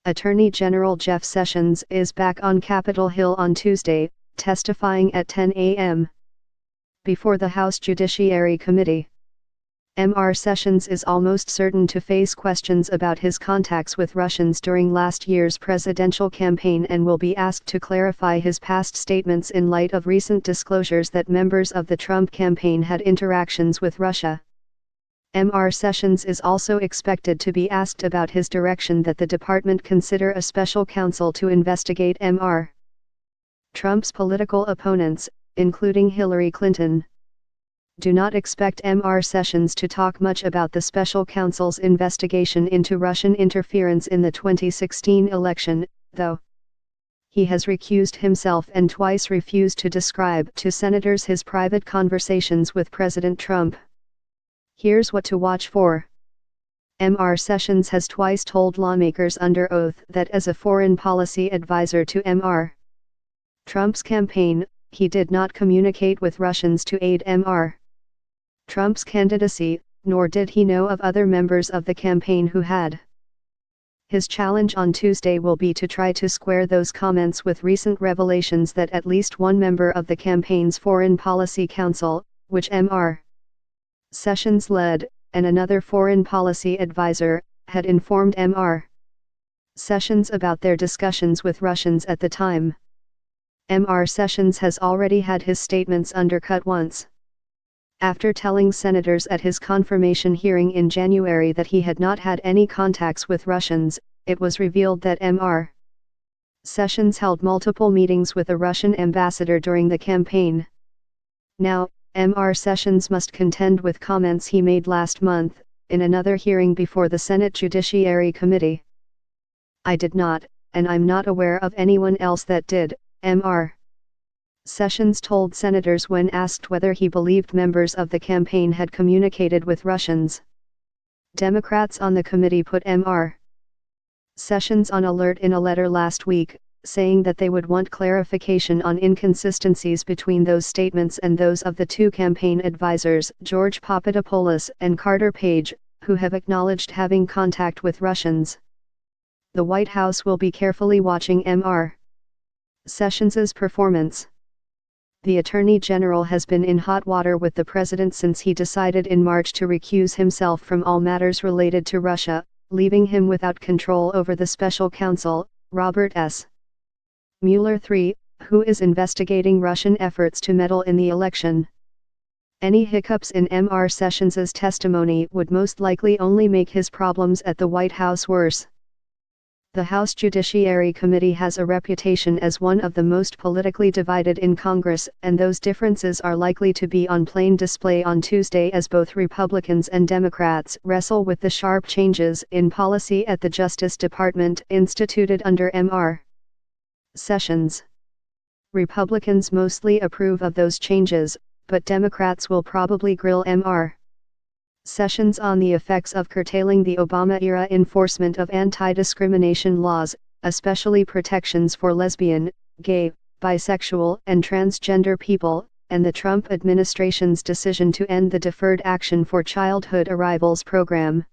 Attorney General Jeff Sessions is back on Capitol Hill on Tuesday, testifying at 10 a.m. before the House Judiciary Committee. Mr. Sessions is almost certain to face questions about his contacts with Russians during last year's presidential campaign and will be asked to clarify his past statements in light of recent disclosures that members of the Trump campaign had interactions with Russia. Mr. Sessions is also expected to be asked about his direction that the department consider a special counsel to investigate Mr. Trump's political opponents, including Hillary Clinton. Do not expect Mr. Sessions to talk much about the special counsel's investigation into Russian interference in the 2016 election, though. He has recused himself and twice refused to describe to senators his private conversations with President Trump. Here's what to watch for. Mr. Sessions has twice told lawmakers under oath that as a foreign policy advisor to Mr. Trump's campaign, he did not communicate with Russians to aid Mr. Trump's candidacy, nor did he know of other members of the campaign who had. His challenge on Tuesday will be to try to square those comments with recent revelations that at least one member of the campaign's Foreign Policy Council, which Mr. Sessions led, and another foreign policy advisor, had informed Mr. Sessions about their discussions with Russians at the time. Mr. Sessions has already had his statements undercut once. After telling senators at his confirmation hearing in January that he had not had any contacts with Russians, it was revealed that Mr. Sessions held multiple meetings with a Russian ambassador during the campaign. Now, Mr. Sessions must contend with comments he made last month, in another hearing before the Senate Judiciary Committee. "I did not, and I'm not aware of anyone else that did," Mr. Sessions told senators when asked whether he believed members of the campaign had communicated with Russians. Democrats on the committee put Mr. Sessions on alert in a letter last week, saying that they would want clarification on inconsistencies between those statements and those of the two campaign advisors, George Papadopoulos and Carter Page, who have acknowledged having contact with Russians. The White House will be carefully watching Mr. Sessions' performance. The Attorney General has been in hot water with the president since he decided in March to recuse himself from all matters related to Russia, leaving him without control over the special counsel, Robert S. Mueller III, who is investigating Russian efforts to meddle in the election. Any hiccups in Mr. Sessions' testimony would most likely only make his problems at the White House worse. The House Judiciary Committee has a reputation as one of the most politically divided in Congress, and those differences are likely to be on plain display on Tuesday as both Republicans and Democrats wrestle with the sharp changes in policy at the Justice Department instituted under Mr. Sessions. Republicans mostly approve of those changes, but Democrats will probably grill Mr. Sessions on the effects of curtailing the Obama-era enforcement of anti-discrimination laws, especially protections for lesbian, gay, bisexual and transgender people, and the Trump administration's decision to end the Deferred Action for Childhood Arrivals program.